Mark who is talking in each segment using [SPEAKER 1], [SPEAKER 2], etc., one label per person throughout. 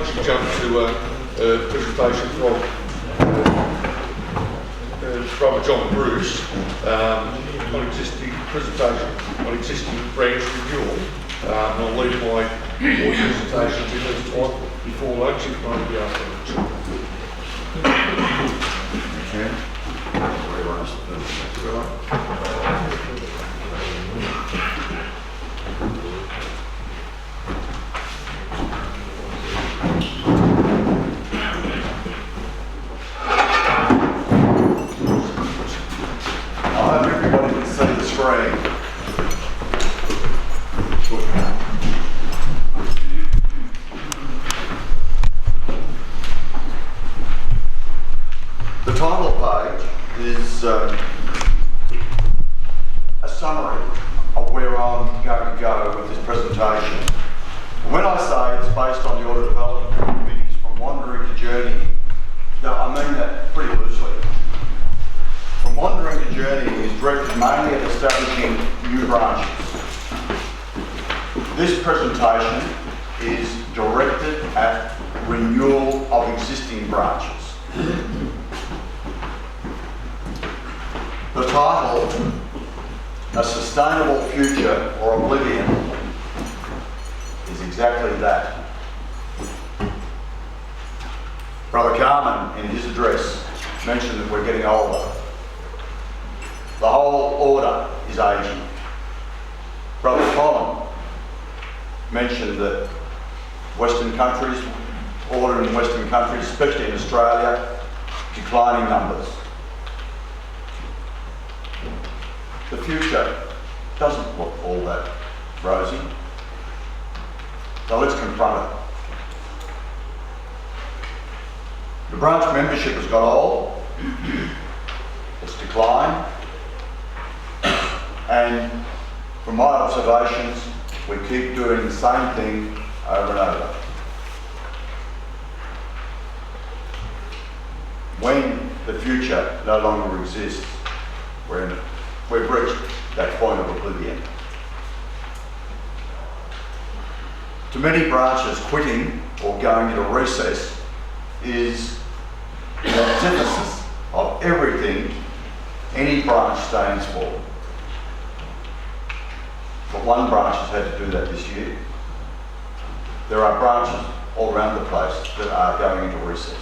[SPEAKER 1] actually jump to a presentation from John Bruce on existing presentation on existing branch renewal. And I'll leave my presentation to this time before lunch, if not be after lunch.
[SPEAKER 2] The title page is a summary of where I'm going to go with this presentation. And when I say it's based on the Order Development Committees from wandering to journeying, I mean that pretty loosely. From wandering to journeying is directed mainly at establishing new branches. This presentation is directed at renewal of existing branches. The title, A Sustainable Future or Oblivion, is exactly that. Brother Carmen, in his address, mentioned that we're getting older. The whole order is ageing. Brother Colin mentioned that Western countries, order in Western countries, especially in Australia, declining numbers. The future doesn't look all that rosy, so let's confront it. The branch membership has got old, it's declined, and from my observations, we keep doing the same thing over and over. When the future no longer exists, we've reached that point of oblivion. To many branches, quitting or going into recess is the antithesis of everything any branch stands for. But one branch has had to do that this year. There are branches all around the place that are going into recess.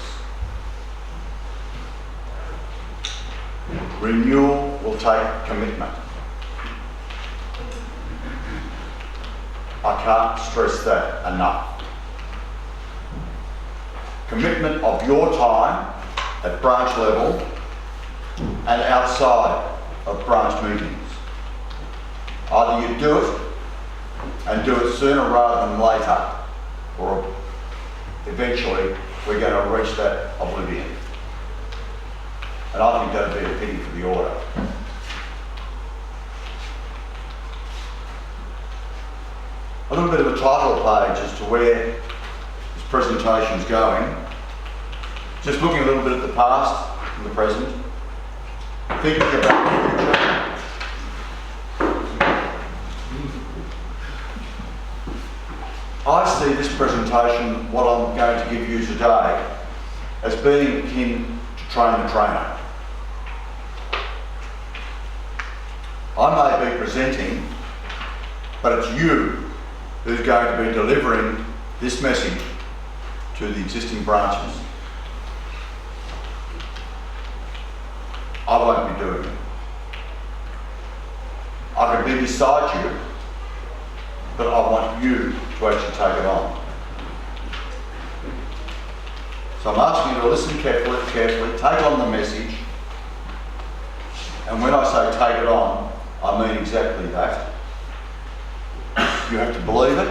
[SPEAKER 2] Renewal will take commitment. I can't stress that enough. Commitment of your time at branch level and outside of branch meetings. Either you do it and do it sooner rather than later, or eventually we're going to reach that oblivion. And I think that would be a pity for the order. A little bit of a title page as to where this presentation is going. Just looking a little bit at the past and the present, thinking about the future. I see this presentation, what I'm going to give you today, as being akin to train the trainer. I may be presenting, but it's you who's going to be delivering this message to the existing branches. I won't be doing it. I can be beside you, but I want you to actually take it on. So I'm asking you to listen carefully, take on the message, and when I say take it on, I mean exactly that. You have to believe it,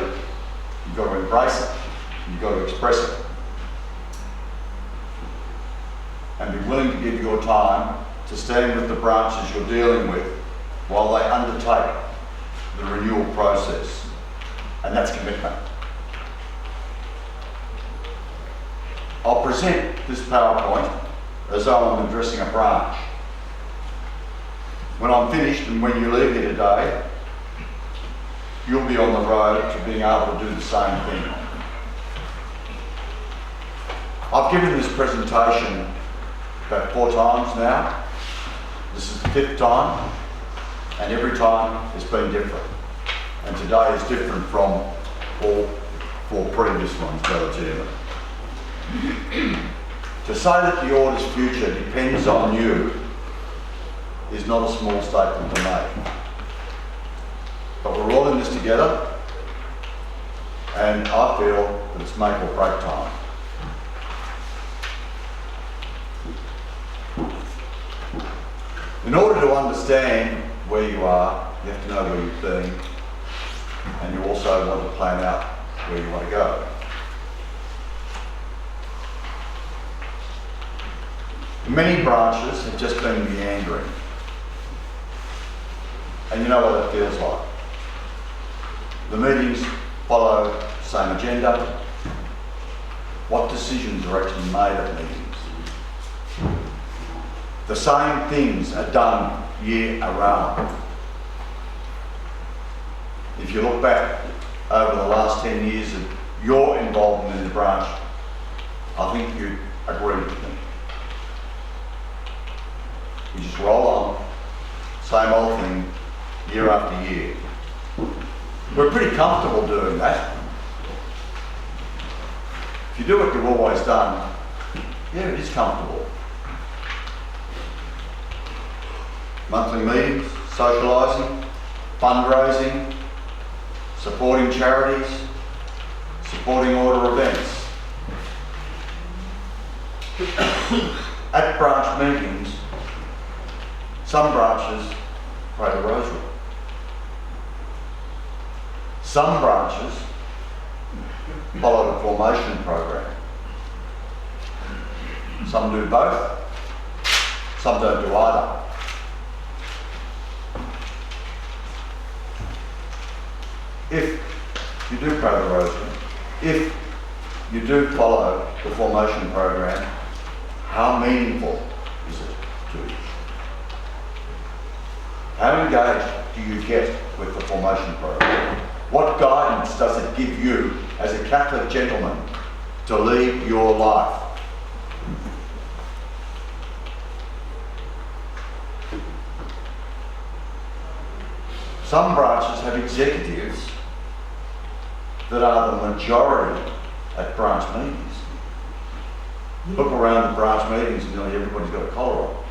[SPEAKER 2] you've got to embrace it, you've got to express it. And be willing to give your time to stand with the branches you're dealing with while they undertake the renewal process. And that's commitment. I'll present this PowerPoint as though I'm addressing a branch. When I'm finished and when you leave here today, you'll be on the road to being able to do the same thing. I've given this presentation about 4 times now. This is the 5th time, and every time it's been different. And today is different from all 4 previous ones relatively. To say that the order's future depends on you is not a small statement to make. But we're all in this together, and I feel that it's make or break time. In order to understand where you are, you have to know where you've been, and you also want to plan out where you want to go. Many branches have just been meandering. And you know what that feels like. The meetings follow the same agenda. What decisions are actually made at meetings? The same things are done year around. If you look back over the last 10 years of your involvement in the branch, I think you'd agree with me. You just roll on, same old thing, year after year. We're pretty comfortable doing that. If you do what you've always done, yeah, it is comfortable. Monthly meetings, socialising, fundraising, supporting charities, supporting order events. At branch meetings, some branches pray the rosary. Some branches follow the formation program. Some do both, some don't do either. If you do pray the rosary, if you do follow the formation program, how meaningful is it to you? How engaged do you get with the formation program? What guidance does it give you as a Catholic gentleman to lead your life? Some branches have executives that are the majority at branch meetings. You look around the branch meetings and nearly everybody's got a collar on.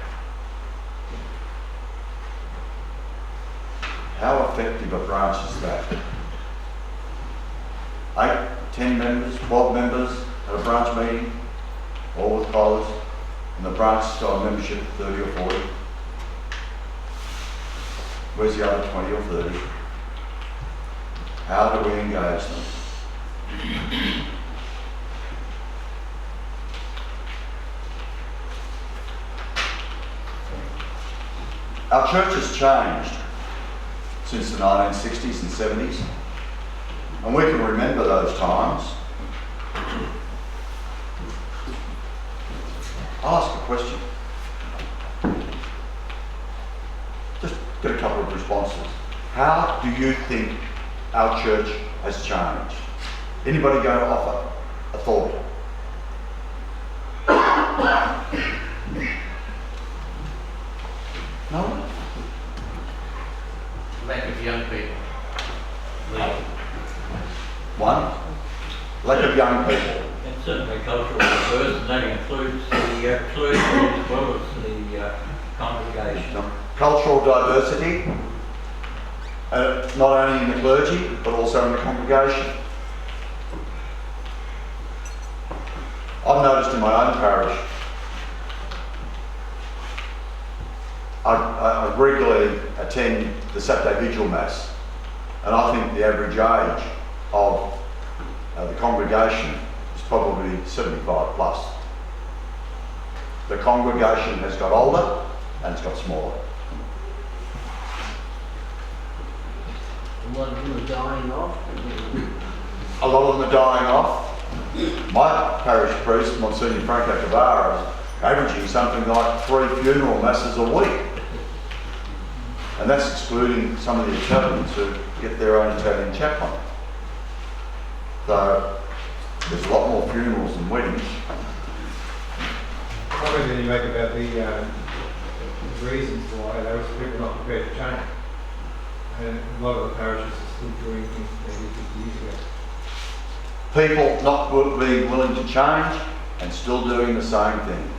[SPEAKER 2] How effective a branch is that? 8, 10 members, 12 members at a branch meeting, all with collars, and the branch has got a membership of 30 or 40. Where's the other 20 or 30? How do we engage them? Our church has changed since the 1960s and 70s, and we can remember those times. I'll ask a question. Just get a couple of responses. How do you think our church has changed? Anybody going to offer a thought? No?
[SPEAKER 3] Lack of young people.
[SPEAKER 2] One, lack of young people.
[SPEAKER 3] And certainly cultural diversity, that includes the clergy as well as the congregation.
[SPEAKER 2] Cultural diversity, not only in the clergy, but also in the congregation. I've noticed in my own parish, I regularly attend the Saturday Vigil Mass, and I think the average age of the congregation is probably 75 plus. The congregation has got older and it's got smaller.
[SPEAKER 4] A lot of them are dying off.
[SPEAKER 2] A lot of them are dying off. My parish priest, Monsignor Franco Cavara, is averaging something like 3 funeral masses a week. And that's excluding some of the Italians who get their own Italian chaplain. So there's a lot more funerals than weddings.
[SPEAKER 5] comment that you make about the reasons why there was people not prepared to change. And a lot of the parishes are still doing things maybe 50 years ago.
[SPEAKER 2] People not being willing to change and still doing the same thing.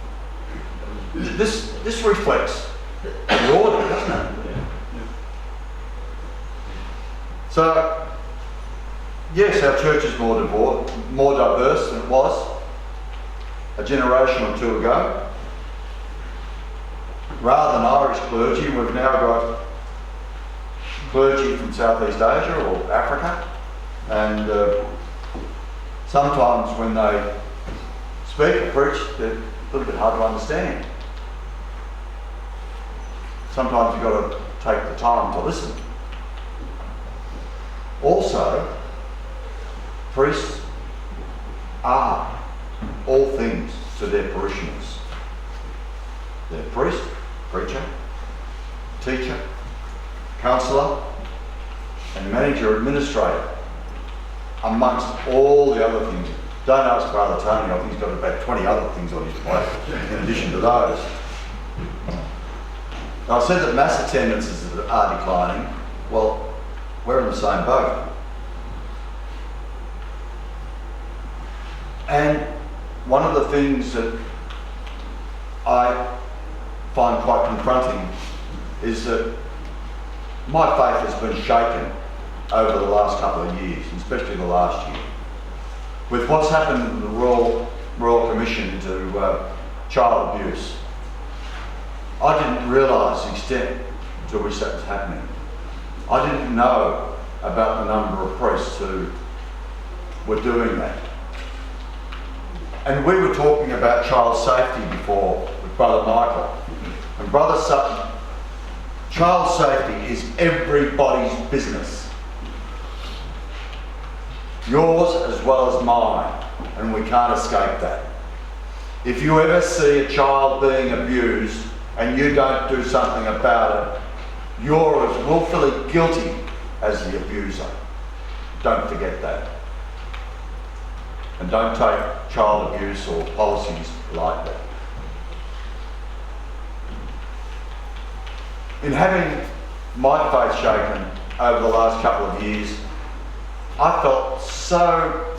[SPEAKER 2] This reflects the order, doesn't it? So, yes, our church is more diverse than it was a generation or two ago. Rather than Irish clergy, we've now got clergy from Southeast Asia or Africa, and sometimes when they speak or preach, they're a little bit hard to understand. Sometimes you've got to take the time to listen. Also, priests are all things to their parishioners. They're priest, preacher, teacher, counsellor, and manager, administrator, amongst all the other things. Don't ask Brother Tony, I think he's got about 20 other things on his plate in addition to those. Now, I said that mass attendances are declining. Well, we're in the same boat. And one of the things that I find quite confronting is that my faith has been shaken over the last couple of years, especially the last year, with what's happened in the Royal Commission into child abuse. I didn't realise the extent to which that was happening. I didn't know about the number of priests who were doing that. And we were talking about child safety before with Brother Michael. And Brother Sutton, child safety is everybody's business. Yours as well as mine, and we can't escape that. If you ever see a child being abused and you don't do something about it, you're as willfully guilty as the abuser. Don't forget that. And don't take child abuse or policies lightly. In having my faith shaken over the last couple of years, I felt so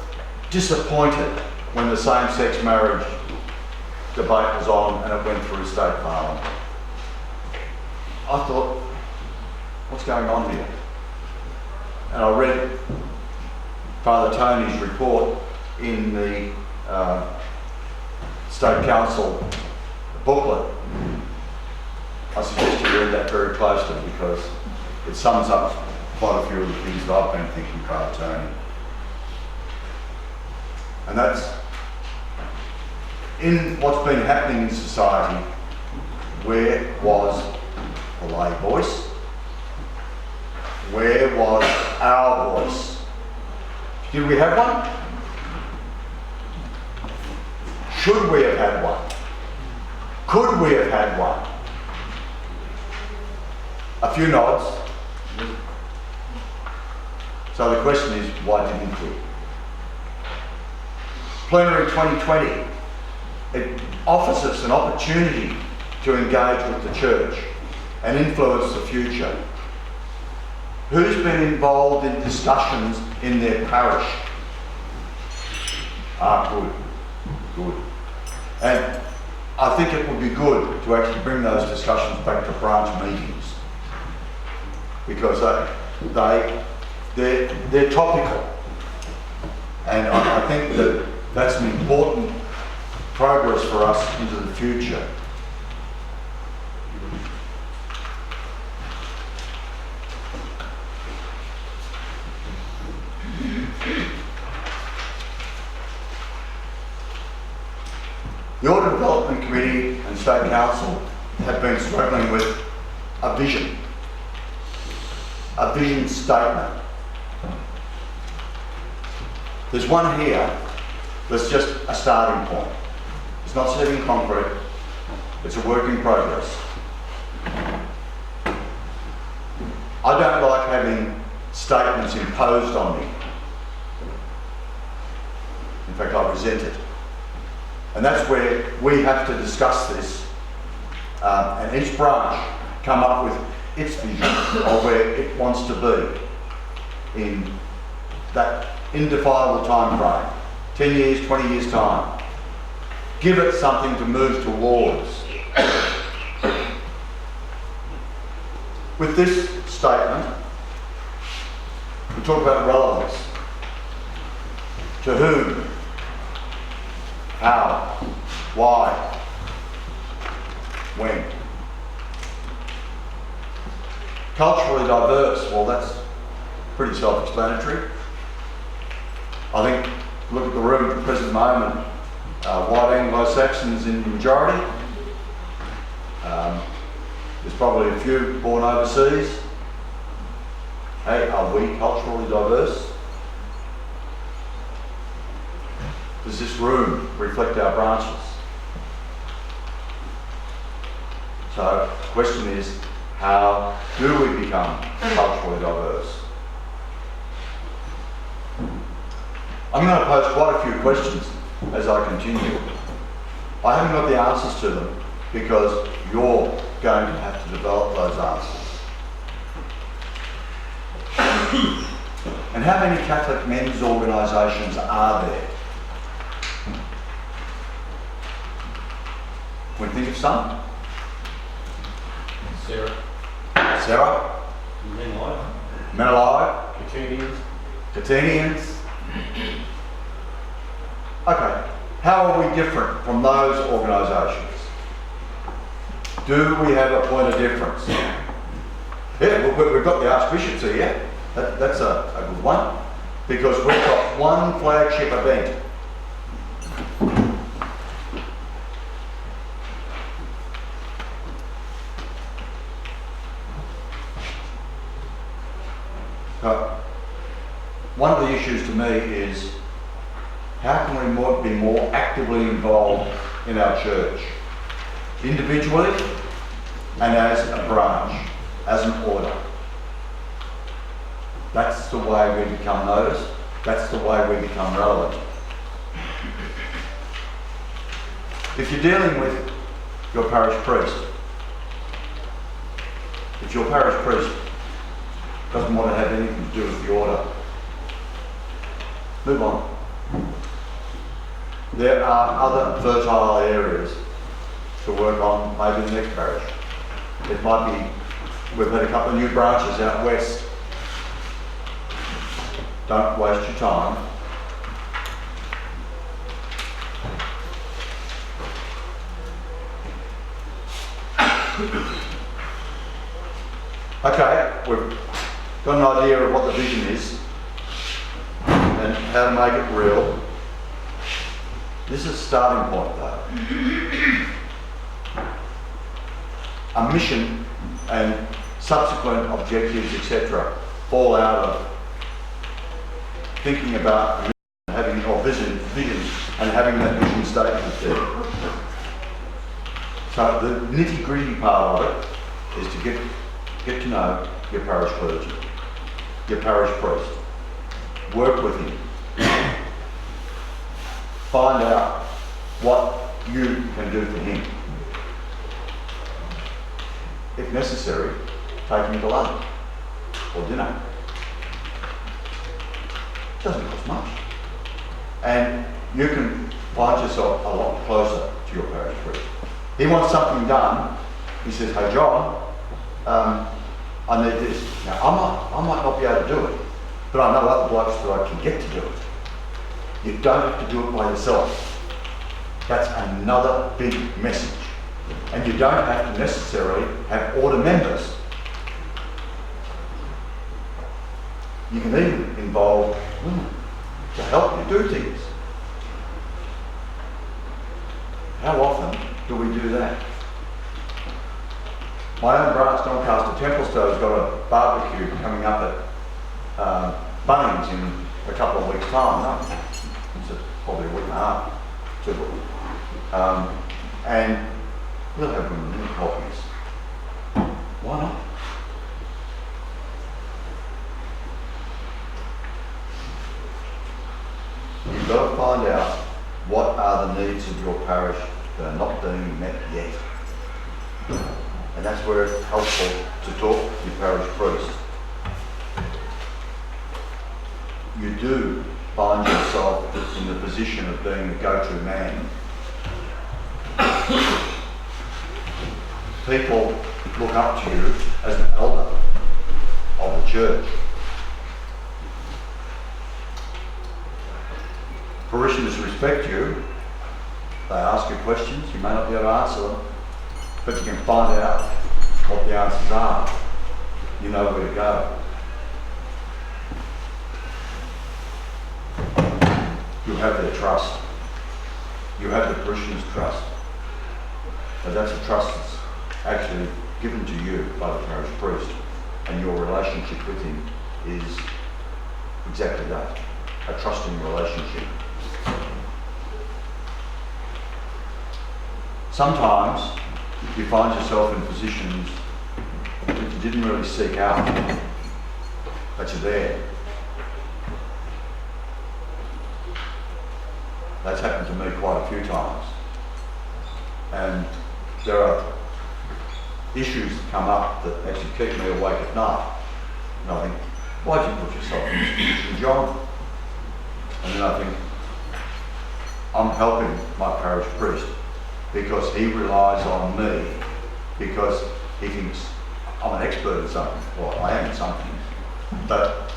[SPEAKER 2] disappointed when the same-sex marriage debate was on and it went through state parliament. I thought, what's going on here? And I read Father Tony's report in the State Council booklet. I suggest you read that very closely because it sums up quite a few of the things that I've been thinking, Father Tony. And that's in what's been happening in society. Where was the lay voice? Where was our voice? Did we have one? Should we have had one? Could we have had one? A few nods. So the question is, why didn't we? Plenary 2020, it offers us an opportunity to engage with the church and influence the future. Who's been involved in discussions in their parish? Good. And I think it would be good to actually bring those discussions back to branch meetings because they're topical. And I think that that's an important progress for us into the future. The Order Development Committee and State Council have been struggling with a vision statement. There's one here that's just a starting point. It's not set in concrete, it's a work in progress. I don't like having statements imposed on me. In fact, I resent it. And that's where we have to discuss this, and each branch come up with its vision of where it wants to be in that indefinable time frame, 10 years, 20 years time. Give it something to move towards. With this statement, we talk about relevance. To whom? How? Why? When? Culturally diverse, well, that's pretty self-explanatory. I think, look at the room at the present moment, white Anglo-Saxons in the majority. There's probably a few born overseas. Hey, are we culturally diverse? Does this room reflect our branches? So the question is, how do we become culturally diverse? I'm going to pose quite a few questions as I continue. I haven't got the answers to them because you're going to have to develop those answers. And how many Catholic men's organisations are there? Can we think of some? Sarah? Men Alive? Catenians? Okay, how are we different from those organisations? Do we have a point of difference? Yeah, we've got the Archbishops here. That's a good one, because we've got one flagship event. One of the issues to me is, how can we be more actively involved in our church? Individually and as a branch, as an order. That's the way we become noticed. That's the way we become relevant. If you're dealing with your parish priest, if your parish priest doesn't want to have anything to do with the order, move on. There are other fertile areas to work on, maybe the next parish. It might be, we've had a couple of new branches out west. Don't waste your time. Okay, we've got an idea of what the vision is and how to make it real. This is a starting point though. A mission and subsequent objectives, etc., fall out of thinking about having, or vision and having that vision statement there. So the nitty-gritty part of it is to get to know your parish clergy, your parish priest. Work with him. Find out what you can do for him. If necessary, take him to lunch or dinner. It doesn't cost much. And you can find yourself a lot closer to your parish priest. He wants something done. He says, hey John, I need this. Now I might not be able to do it, but I know other blokes that I can get to do it. You don't have to do it by yourself. That's another big message. And you don't have to necessarily have order members. You can even involve women to help you do things. How often do we do that? My own branch, Doncaster Templestowe, has got a barbecue coming up at Bunnings in a couple of weeks' time. No, it's probably a week and a half, 2 weeks. And we'll have women in copies. Why not? You've got to find out What are the needs of your parish that are not being met yet? And that's where it's helpful to talk to your parish priest. You do find yourself in the position of being the go-to man. People look up to you as an elder of the church. Parishioners respect you. They ask you questions. You may not be able to answer them, but you can find out what the answers are. You know where to go. You have their trust. You have the parishioners' trust. But that's a trust that's actually given to you by the parish priest, and your relationship with him is exactly that, a trusting relationship. Sometimes you find yourself in positions that you didn't really seek out, but you're there. That's happened to me quite a few times. And there are issues that come up that actually keep me awake at night. And I think, why'd you put yourself in this position, John? And then I think, I'm helping my parish priest because he relies on me, because he thinks I'm an expert at something. Well, I am at something, but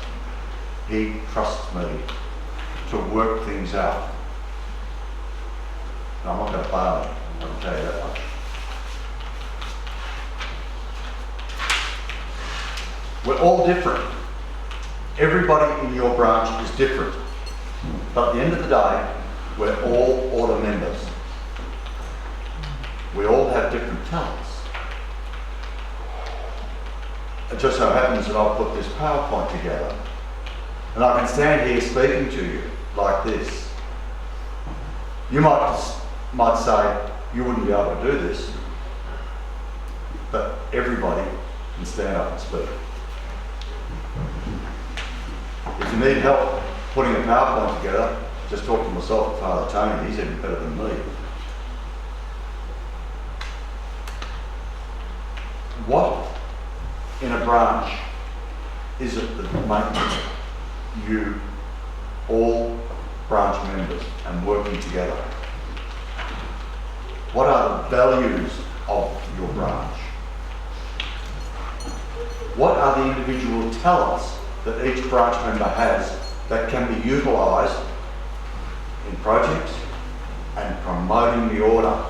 [SPEAKER 2] he trusts me to work things out. And I'm not going to fail him, I can tell you that much. We're all different. Everybody in your branch is different. But at the end of the day, we're all order members. We all have different talents. It just so happens that I've put this PowerPoint together, and I can stand here speaking to you like this. You might say you wouldn't be able to do this, but everybody can stand up and speak. If you need help putting a PowerPoint together, just talk to myself and Father Tony. He's even better than me. What in a branch is it that makes you all branch members and working together? What are the values of your branch? What are the individual talents that each branch member has that can be utilised in projects and promoting the order?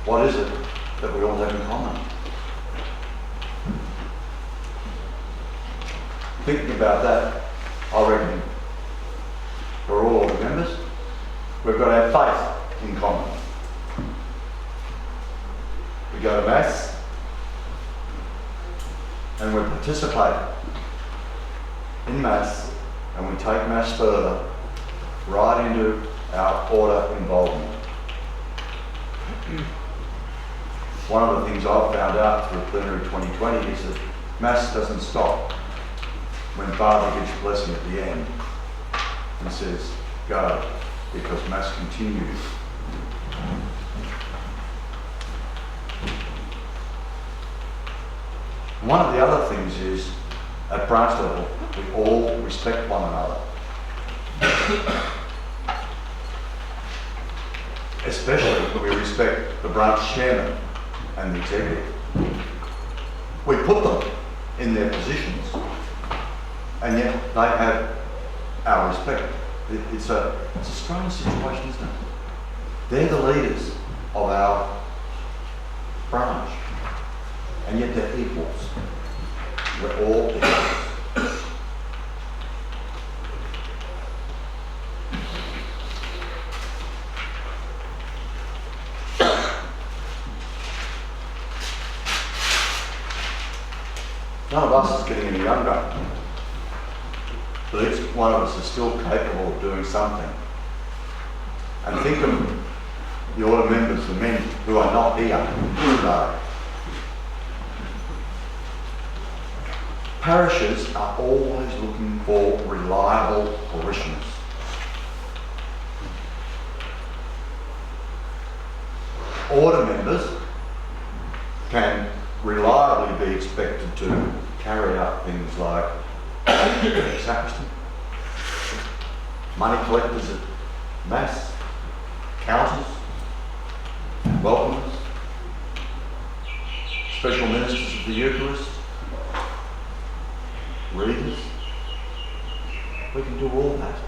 [SPEAKER 2] What is it that we all have in common? Thinking about that, I reckon we're all order members. We've got our faith in common. We go to Mass and we participate in Mass, and we take Mass further right into our order involvement. One of the things I've found out through Plenary 2020 is that Mass doesn't stop when Father gives blessing at the end and says, go, because Mass continues. One of the other things is, at branch level, we all respect one another. Especially we respect the branch chairman and the executive. We put them in their positions, and yet they have our respect. It's a strange situation, isn't it? They're the leaders of our branch, and yet they're equals. We're all equals. None of us is getting any younger, but each one of us is still capable of doing something. And think of the order members, the men who are not here today. Parishes are always looking for relationships. reliable parishioners. Order members can reliably be expected to carry out things like sacristan, money collectors at mass, counters, welcomers, special ministers of the Eucharist, readers. We can do all that.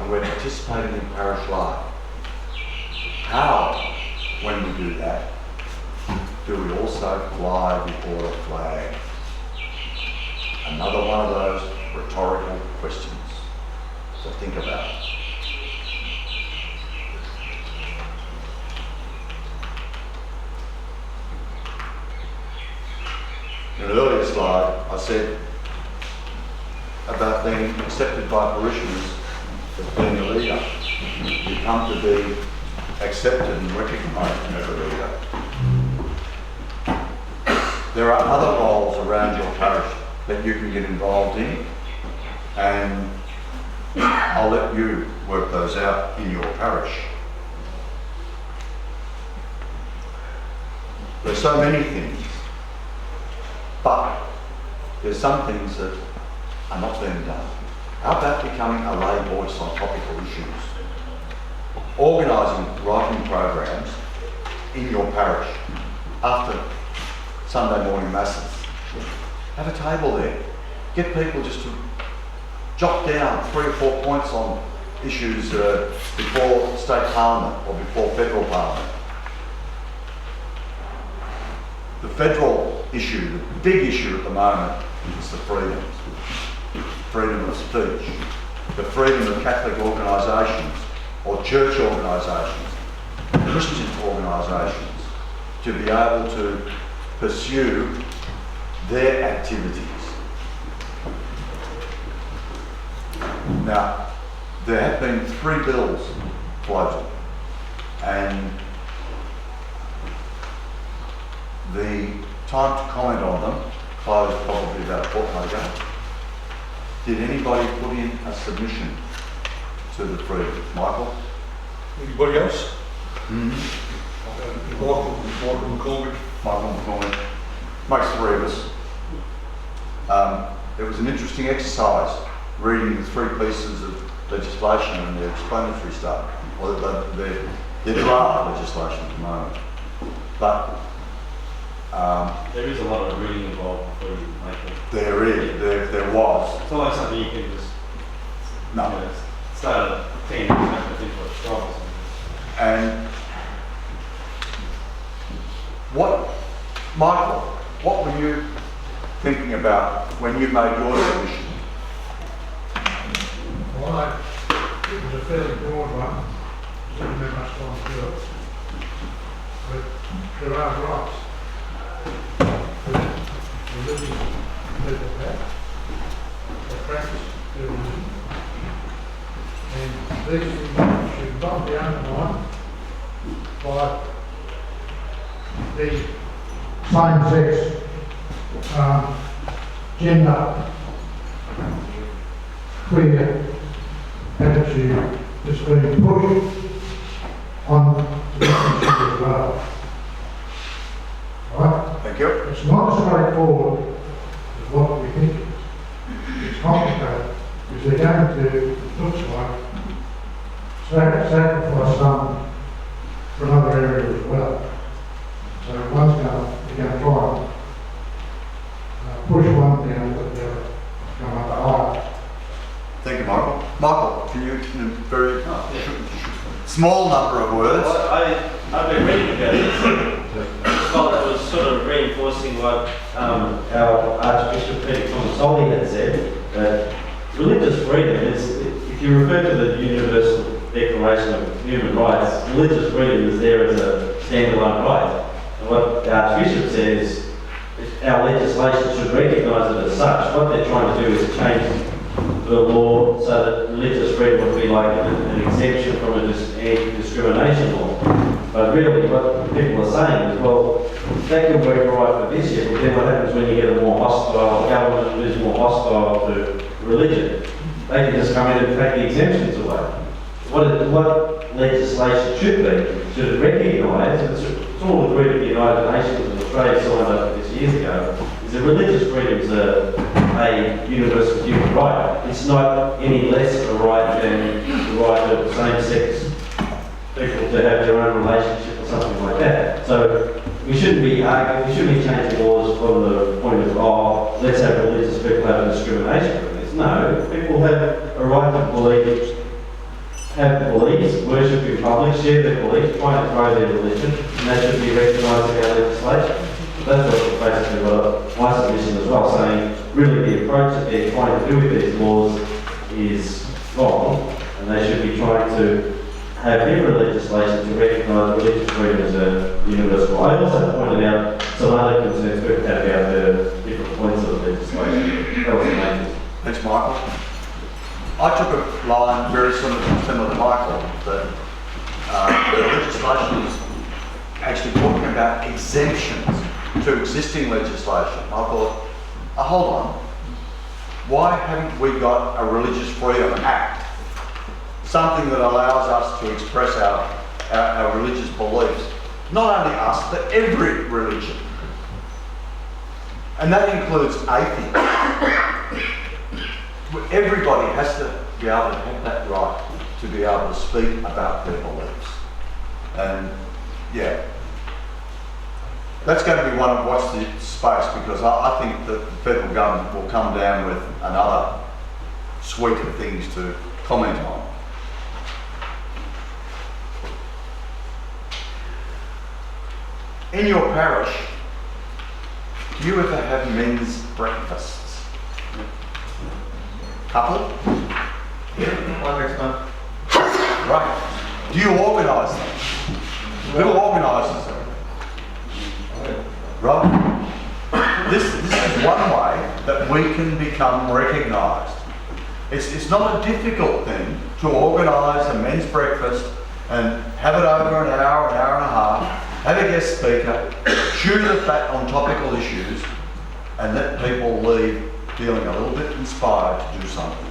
[SPEAKER 2] And we're participating in parish life. How, when we do that, do we also fly the order flag? Another one of those rhetorical questions to think about. In an earlier slide, I said about being accepted by parishioners as being a leader. You come to be accepted and recognised as a leader. There are other roles around your parish that you can get involved in, and I'll let you work those out in your parish. There's so many things, but there's some things that are not being done. How about becoming a lay voice on topical issues? Organising writing programs in your parish after Sunday morning masses. Have a table there. Get people just to jot down 3 or 4 points on issues before state parliament or before federal parliament. The federal issue, the big issue at the moment, is the freedoms. Freedom of speech, the freedom of Catholic organisations or church organisations, Christian organisations, to be able to pursue their activities. Now, there have been 3 bills floated, and the time to comment on them closed probably about a fortnight ago. Did anybody put in a submission to the freedom? Michael?
[SPEAKER 1] Anybody else?
[SPEAKER 2] Mm-hmm.
[SPEAKER 1] Michael McCormick.
[SPEAKER 2] Michael McCormick. Makes 3 of us. It was an interesting exercise reading the 3 pieces of legislation and the explanatory stuff, or the draft legislation at the moment. But
[SPEAKER 6] there is a lot of reading involved before you make it.
[SPEAKER 2] there was.
[SPEAKER 6] It's not like something you can just
[SPEAKER 2] No.
[SPEAKER 6] start at 10 and make it into a strong or something.
[SPEAKER 2] And Michael, what were you thinking about when you made your submission?
[SPEAKER 7] Well, it was a fairly broad one, didn't have much time to do it. But there are rights that religious people have, they practice their religion. And these things should not be undermined by the same-sex, gender, queer attitude that's being pushed on the issue as well. Right?
[SPEAKER 2] Thank you.
[SPEAKER 7] It's not as straightforward as what we think it is. It's complicated because they're going to, it looks like, sacrifice some for another area as well. So one's going to try and push one down, but the other come up higher.
[SPEAKER 2] Thank you, Michael. Michael, can you, in a very small number of words?
[SPEAKER 6] Well, I've been reading about this. I felt it was sort of reinforcing what our Archbishop Peter Consultor had said, that religious freedom is, if you refer to the Universal Declaration of Human Rights, religious freedom is there as a standalone right. And what the Archbishop says is our legislation should recognise it as such. What they're trying to do is change the law so that religious freedom would be like an exemption from a anti-discrimination law. But really what people are saying is, well, that could work right for this year, but then what happens when you get a more hostile government who's more hostile hostile to religion, they can just come in and take the exemptions away. What legislation should it recognise, it's all agreed at the United Nations and Australia signed up this years ago, is that religious freedom is a universal human right. It's not any less a right than the right of same-sex people to have their own relationship or something like that. So we shouldn't be arguing, we shouldn't be changing laws from the point of, oh, let's have religious people have discrimination from this. No, people have a right to believe, have beliefs, worship in public, share their beliefs, try and grow their religion, and that should be recognised in our legislation. That's basically what my submission as well, saying really the approach that they're trying to do with these laws is wrong, and they should be trying to have different legislation to recognise religious freedom as a universal. I also pointed out some other concerns we have about the different points of the legislation. That was amazing.
[SPEAKER 2] Thanks, Michael. I took a line very similar to Michael, that the legislation is actually talking about exemptions to existing legislation. I thought, hold on, why haven't we got a Religious Freedom Act? Something that allows us to express our religious beliefs, not only us, but every religion. And that includes atheists. Everybody has to be able to have that right to be able to speak about their beliefs. And yeah, that's going to be one of watch the space, because I think that the federal government will come down with another suite of things to comment on. In your parish, do you ever have men's breakfasts? Couple?
[SPEAKER 5] Yeah, one next month.
[SPEAKER 2] Right. Do you organise them? Who organises them? Right. This is one way that we can become recognised. It's not a difficult thing to organise a men's breakfast and have it over an hour and a half, have a guest speaker, chew the fat on topical issues, and let people leave feeling a little bit inspired to do something.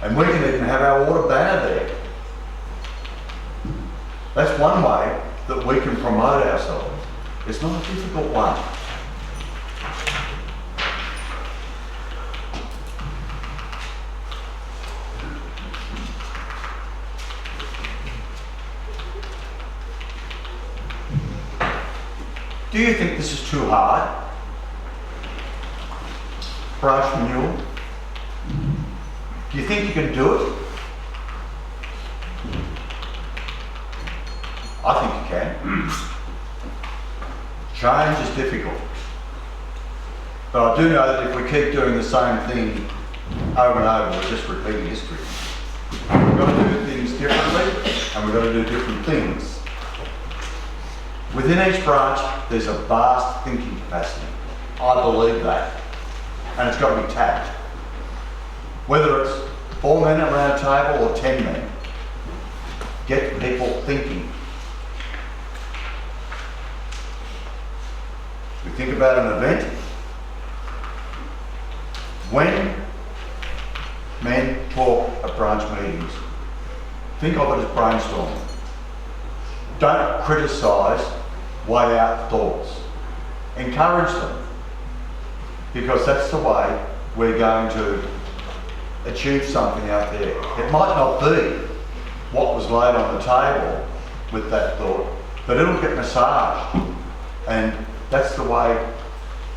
[SPEAKER 2] And we can even have our water banner there. That's one way that we can promote ourselves. It's not a difficult one. Do you think this is too hard? Branch renewal? Do you think you can do it? I think you can. Change is difficult. But I do know that if we keep doing the same thing over and over, we're just repeating history. We've got to do things differently, and we've got to do different things. Within each branch, there's a vast thinking capacity. I believe that. And it's got to be tapped. Whether it's 4 men around a table or 10 men, get people thinking. We think about an event. When men talk at branch meetings, think of it as brainstorming. Don't criticise way out thoughts. Encourage them, because that's the way we're going to achieve something out there. It might not be what was laid on the table with that thought, but it'll get massaged, and that's the way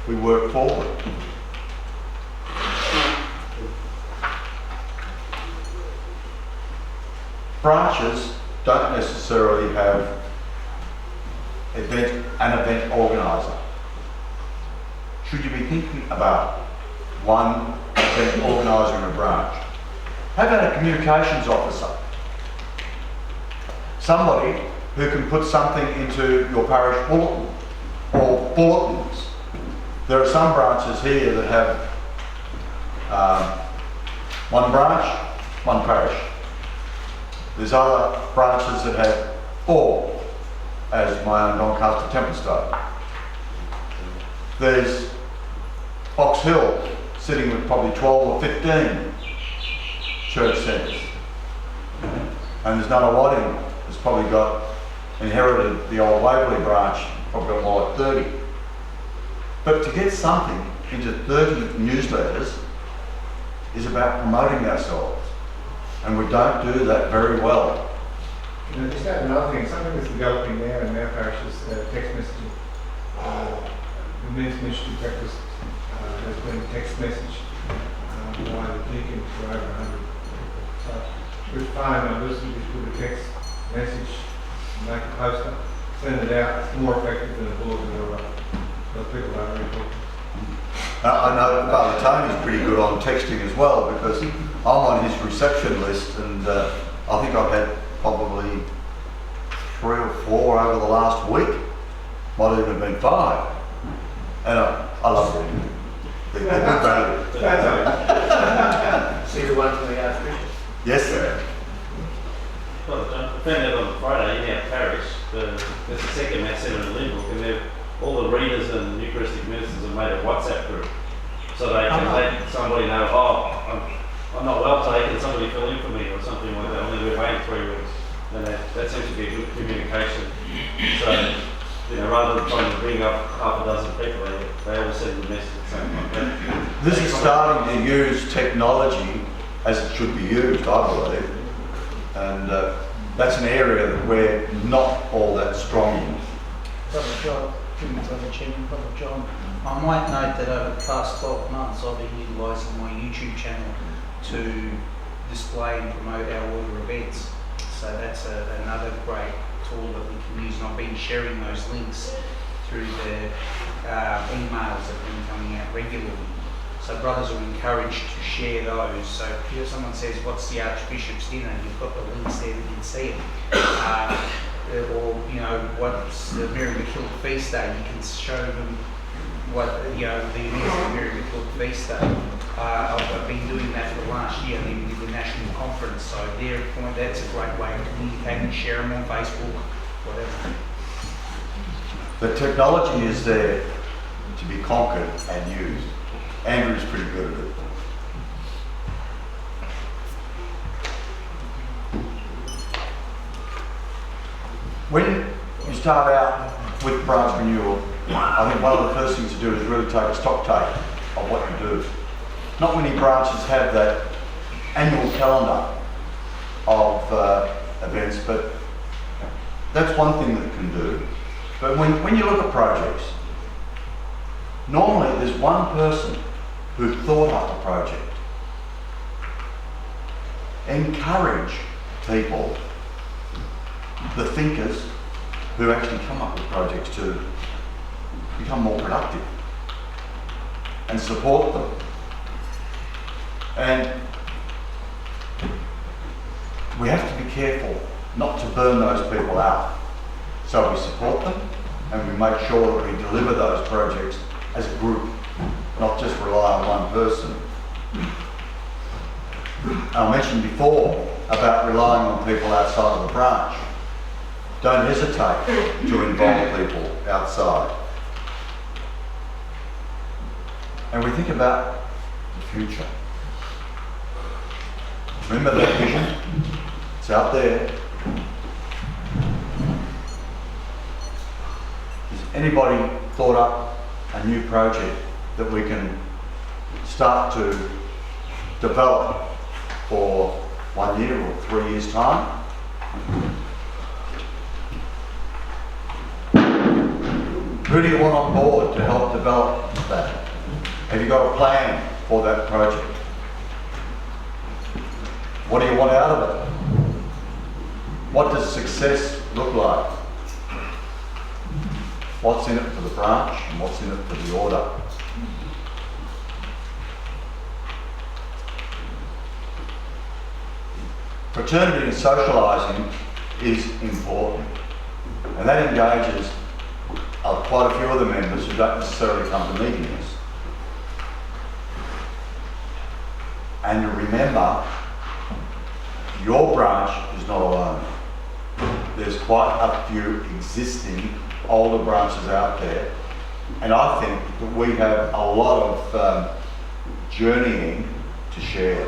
[SPEAKER 2] we work forward. Branches don't necessarily have an event organiser. Should you be thinking about one event organiser in a branch? How about a communications officer? Somebody who can put something into your parish bulletin or bulletins. There are some branches here that have one branch, one parish. There's other branches that have 4, as my own Doncaster Templestowe. There's Box Hill, sitting with probably 12 or 15 church centres. And there's Nunawading has probably inherited the old Waverley branch, probably got more like 30. But to get something into 30 newsletters is about promoting ourselves. And we don't do that very well.
[SPEAKER 5] You know, just add another thing, something that's developing now in our parish is text messaging. The men's ministry breakfast has been a text message by the deacon for over 100 people. So with phone numbers, you just put a text message, make a poster, send it out. It's more effective than a bulletin or those people don't really talk.
[SPEAKER 2] I know Father Tony's pretty good on texting as well, because I'm on his reception list, and I think I've had probably 3 or 4 over the last week. Might even have been 5. And I love reading. They're good value.
[SPEAKER 4] See the one from the Archbishop?
[SPEAKER 2] Yes, sir.
[SPEAKER 6] Well, I found out on Friday in our parish, there's a second Mass Centre in Lynbrook, and all the readers and Eucharistic ministers have made a WhatsApp group. So they can let somebody know, I'm not well today, can somebody fill in for me or something like that. Only we're waiting 3 weeks. And that seems to be a good communication. So, you know, rather than trying to bring up half a dozen people, they all send the message at the same time.
[SPEAKER 2] This is starting to use technology as it should be used, I believe. And that's an area that we're not all that strong in.
[SPEAKER 8] Brother John, Brother John, I might note that over the past 12 months I've been utilising my YouTube channel to display and promote our order events. So that's another great tool that we can use, and I've been sharing those links through the emails that have been coming out regularly. So brothers are encouraged to share those. So if someone says, what's the Archbishop's dinner? You've got the links there that you can see it. Or, you know, what's the Mary McKillop feast day? You can show them what, you know, the events of the Mary McKillop feast day. I've been doing that for the last year, and even did the national conference. So that's a great way of communicating. Share them on Facebook, whatever.
[SPEAKER 2] The technology is there to be conquered and used. Andrew's pretty good at it. When you start out with branch renewal, I think one of the first things to do is really take a stock take of what you do. Not many branches have that annual calendar of events, but that's one thing that it can do. But when you look at projects, normally there's one person who thought up a project. Encourage people, the thinkers, who actually come up with projects to become more productive, and support them. And we have to be careful not to burn those people out. So we support them, and we make sure that we deliver those projects as a group, not just rely on one person. I mentioned before about relying on people outside of the branch. Don't hesitate to involve people outside. And we think about the future. Remember that vision? It's out there. Has anybody thought up a new project that we can start to develop for 1 year or 3 years' time? Who do you want on board to help develop that? Have you got a plan for that project? What do you want out of it? What does success look like? What's in it for the branch and what's in it for the order? Fraternity and socialising is important, and that engages quite a few of the members who don't necessarily come to meetings. And to remember, your branch is not alone. There's quite a few existing older branches out there, and I think that we have a lot of journeying to share.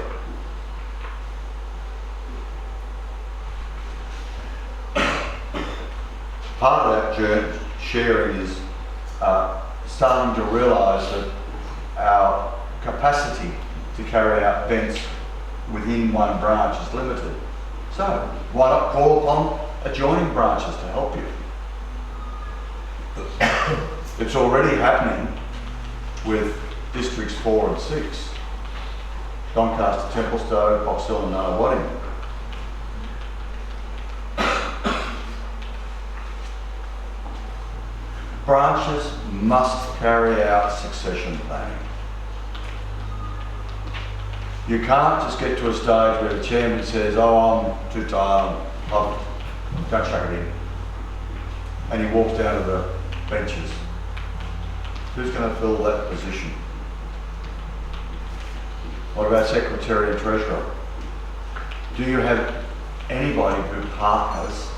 [SPEAKER 2] Part of that sharing is starting to realise that our capacity to carry out events within one branch is limited. So why not call upon adjoining branches to help you? It's already happening with districts 4 and 6. Doncaster, Templestowe, Box Hill and Nunawading. Branches must carry out succession planning. You can't just get to a stage where the chairman says, oh, I'm too tired, don't chuck it in. And he walks down to the benches. Who's going to fill that position? What about secretary and treasurer? Do you have anybody who partners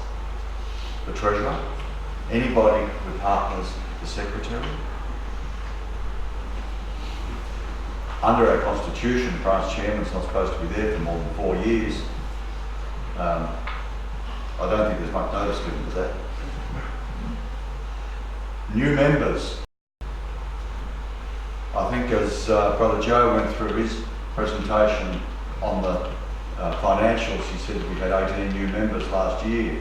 [SPEAKER 2] the treasurer? Anybody who partners the secretary? Under our constitution, the branch chairman's not supposed to be there for more than 4 years. I don't think there's much notice given to that. New members. I think as Brother Joe went through his presentation on the financials, he said we had 18 new members last year.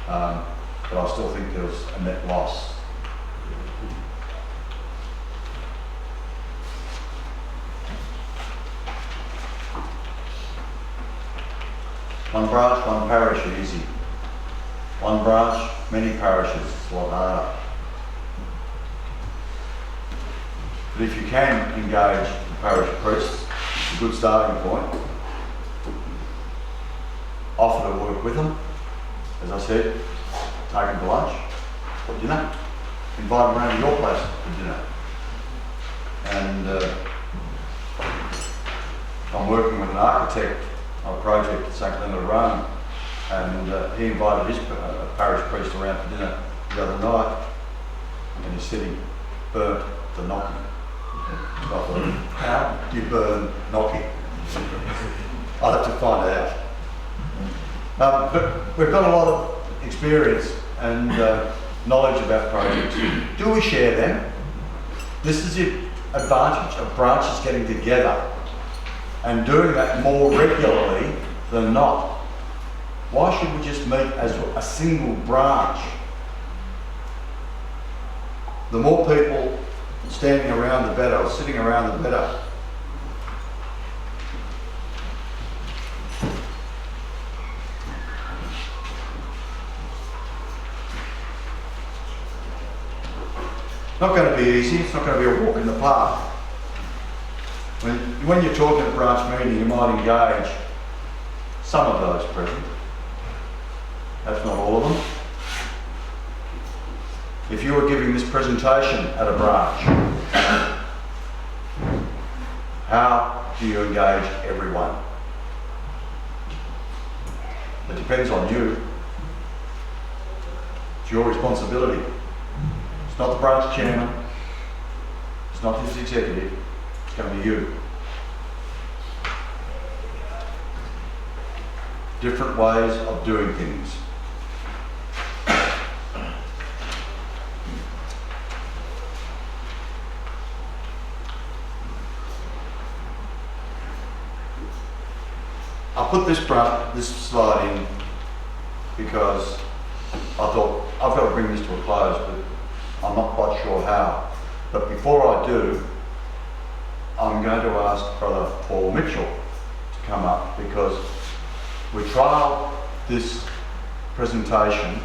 [SPEAKER 2] But I still think there was a net loss. One branch, one parish, easy. One branch, many parishes, it's a lot harder. But if you can engage the parish priests, it's a good starting point. Offer to work with them, as I said, take them to lunch or dinner, invite them around to your place for dinner. And I'm working with an architect on a project at St. Leonard of Rome, and he invited his parish priest around for dinner the other night, and he said he burnt the knocking. I thought, how do you burn knocking? I'll have to find out. But we've got a lot of experience and knowledge about projects. Do we share them? This is the advantage of branches getting together and doing that more regularly than not. Why should we just meet as a single branch? The more people standing around the better, or sitting around the better. Not going to be easy, it's not going to be a walk in the park. When you're talking at a branch meeting, you might engage some of those present. That's not all of them. If you were giving this presentation at a branch, how do you engage everyone? It depends on you. It's your responsibility. It's not the branch chairman, it's not his executive, it's going to be you. Different ways of doing things. I put this slide in because I thought I've got to bring this to a close, but I'm not quite sure how. But before I do, I'm going to ask Brother Paul Mitchell to come up, because we trialled this presentation,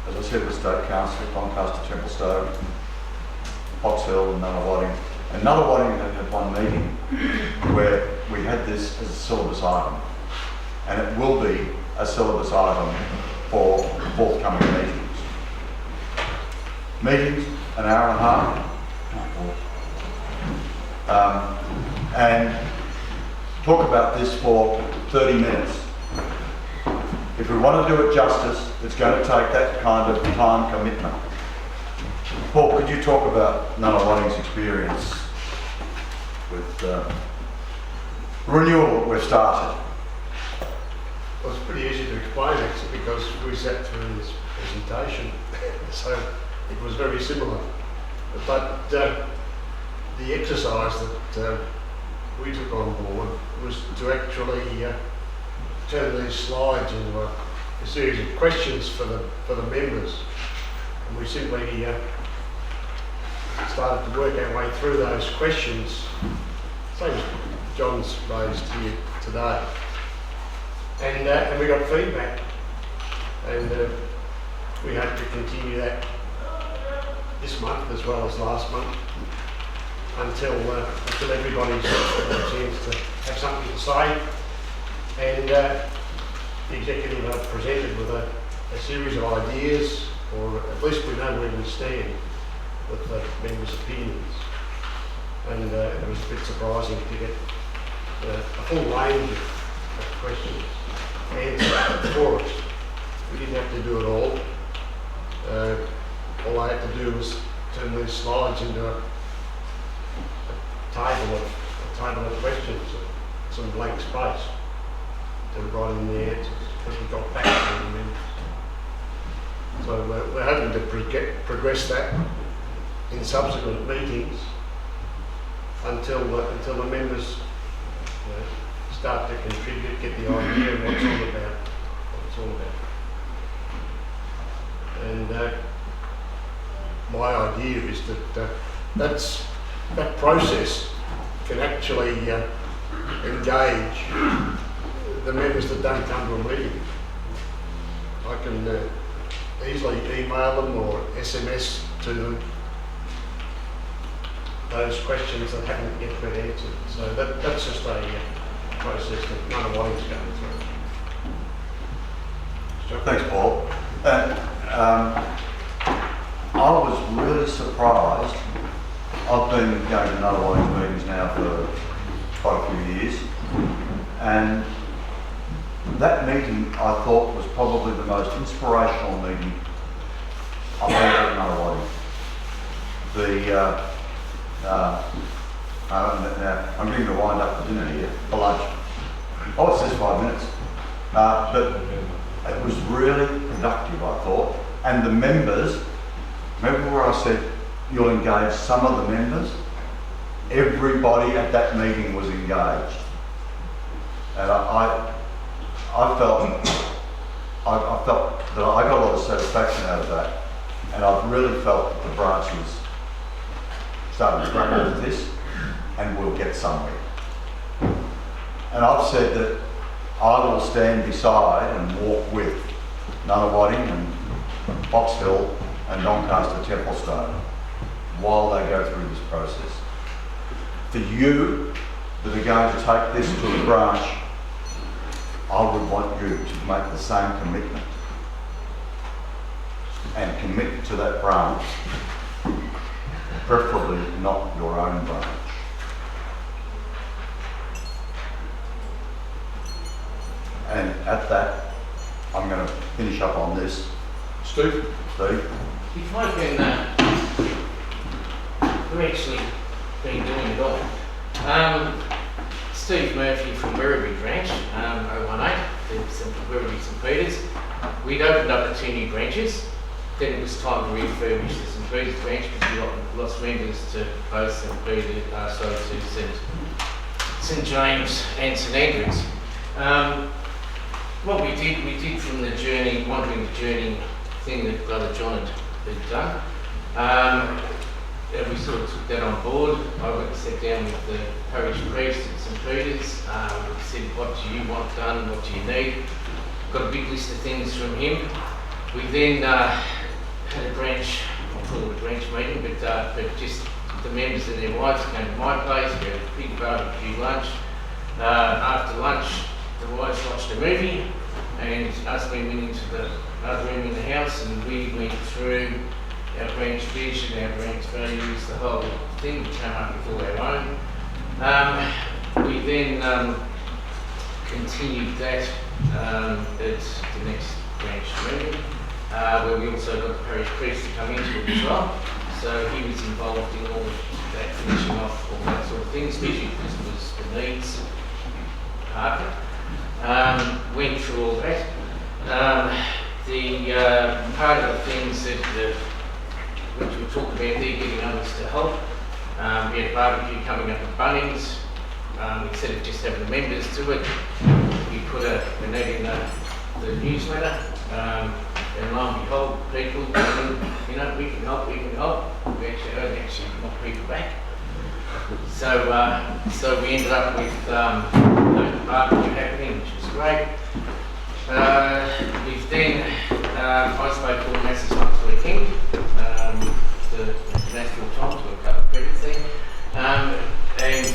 [SPEAKER 2] as I said, with State Council, Doncaster, Templestowe, Box Hill and Nunawading. And Nunawading had one meeting where we had this as a syllabus item, and it will be a syllabus item for forthcoming meetings. Meetings, an hour and a half, and talk about this for 30 minutes. If we want to do it justice, it's going to take that kind of time commitment. Paul, could you talk about Nunawading's experience? with renewal that we've started.
[SPEAKER 9] Well, it's pretty easy to explain actually because we sat through this presentation, so it was very similar. But the exercise that we took on board was to actually turn these slides into a series of questions for the members, and we simply started to work our way through those questions, same as John's raised here today. And we got feedback, and we hope to continue that this month as well as last month until everybody's had a chance to have something to say. And the executive are presented with a series of ideas, or at least we know where we stand with the members' opinions. And it was a bit surprising to get a full range of questions answered for us. We didn't have to do it all. All I had to do was turn these slides into a table of questions, some blank space to write in the answers as we got back to the members. So we're hoping to progress that in subsequent meetings until the members start to contribute, get the idea of what it's all about. And my idea is that that process can actually engage the members that don't come to a meeting. I can easily email them or SMS to them those questions that haven't yet been answered. So that's just a process that none of Wayne's going through.
[SPEAKER 2] Thanks, Paul. I was really surprised. I've been going to None of Wayne's meetings now for quite a few years, and that meeting I thought was probably the most inspirational meeting I've had at None of Wayne's. I'm getting to wind up for dinner here, for lunch. Oh, it says 5 minutes. But it was really productive, I thought. And the members, remember where I said you'll engage some of the members? Everybody at that meeting was engaged. And I felt that I got a lot of satisfaction out of that. And I've really felt that the branch was starting to grapple with this, and we'll get somewhere. And I've said that I will stand beside and walk with Nunawading and Box Hill and Doncaster Templestowe while they go through this process. For you that are going to take this to the branch, I would want you to make the same commitment and commit to that branch, preferably not your own branch. And at that, I'm going to finish up on this.
[SPEAKER 1] Steve?
[SPEAKER 2] Steve?
[SPEAKER 4] If I can, we've actually been doing it all. Steve Murphy from Werribee Branch, 018, St Werribee St Peters. We'd opened up the 2 new branches. Then it was time to refurbish the St Peters branch because we lost members to both St Peters, to St James and St Andrews. What we did from the journey, wandering the journey thing that Brother John had done, we sort of took that on board. I went and sat down with the parish priest at St Peters, said, what do you want done, what do you need? Got a big list of things from him. We then had a branch, I'll call it a branch meeting, but just the members and their wives came to my place. We had a big barbecue lunch. After lunch, the wives watched a movie, and us we went into the other room in the house, and we went through our branch vision, our branch values, the whole thing. We came up with all our own. We then continued that at the next branch meeting, where we also got the parish priest to come into it as well. so he was involved in all that, finishing off all that sort of thing, especially because it was the needs part of it. Went through all that. Part of the things that which we talked about there, getting others to help. We had barbecue coming up at Bunnings. Instead of just having the members do it, we put an ad in the newsletter. And lo and behold, people, you know, we can help, we can help. We actually knock people back. So we ended up with barbecue happening, which was great. We've then, I spoke to all Masses once for the King, the National Times, got a couple of credits there. And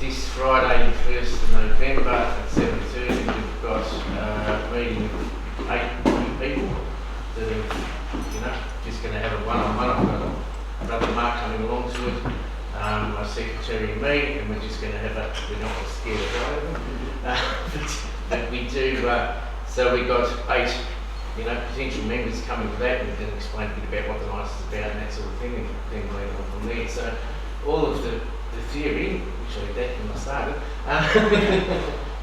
[SPEAKER 4] this Friday, 1st of November at 7:30, we've got a meeting with 8 new people that are, you know, just going to have a one-on-one. I've got Brother Mark coming along to it, my secretary and me, and we're just going to have we're not scared of either. But we do, so we've got 8, you know, potential members coming to that. We can explain a bit about what the night is about and that sort of thing, and then lead on from there. So all of the theory, which I did when I started,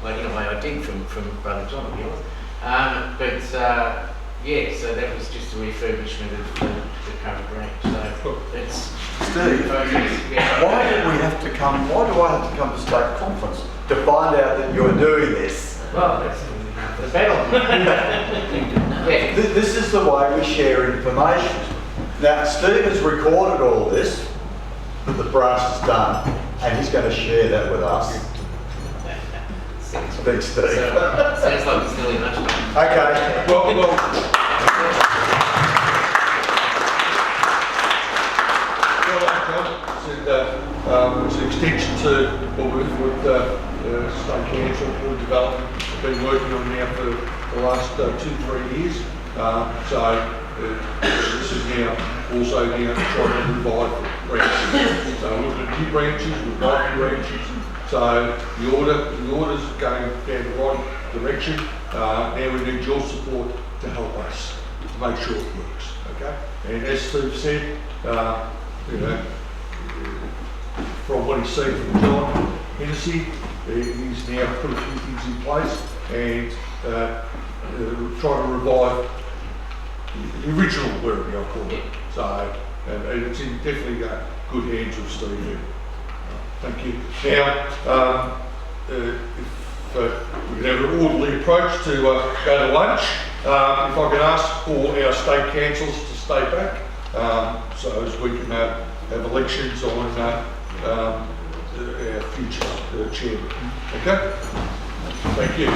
[SPEAKER 4] well, in a way I did from Brother John, to be honest. Yeah, so that was just a refurbishment of the current branch. So it's
[SPEAKER 2] Steve, why do we have to come? Why do I have to come to state conference to find out that you're doing this?
[SPEAKER 4] Well, that's the battle. Yeah.
[SPEAKER 2] This is the way we share information. Now, Steve has recorded all this that the branch has done, and he's going to share that with us. Thanks, Steve.
[SPEAKER 4] Sounds like it's nearly lunchtime.
[SPEAKER 2] Okay.
[SPEAKER 1] Well, it's an extension to what we've with State Council for Development. We've been working on now for the last 2-3 years. This is now also trying to revive branches. So we've got new branches, we've got new branches. So the order's going down the right direction. Now we need your support to help us to make sure it works. Okay. And as Steve said, you know, from what he's seen from John Hennessy, he's now put a few things in place and trying to revive the original Werribee, I call it. So, and it's in definitely good hands with Steve here. Thank you. Now, if we can have an orderly approach to go to lunch, if I can ask for our state councils to stay back, so as we can have elections on our future chairman. Okay? Thank you.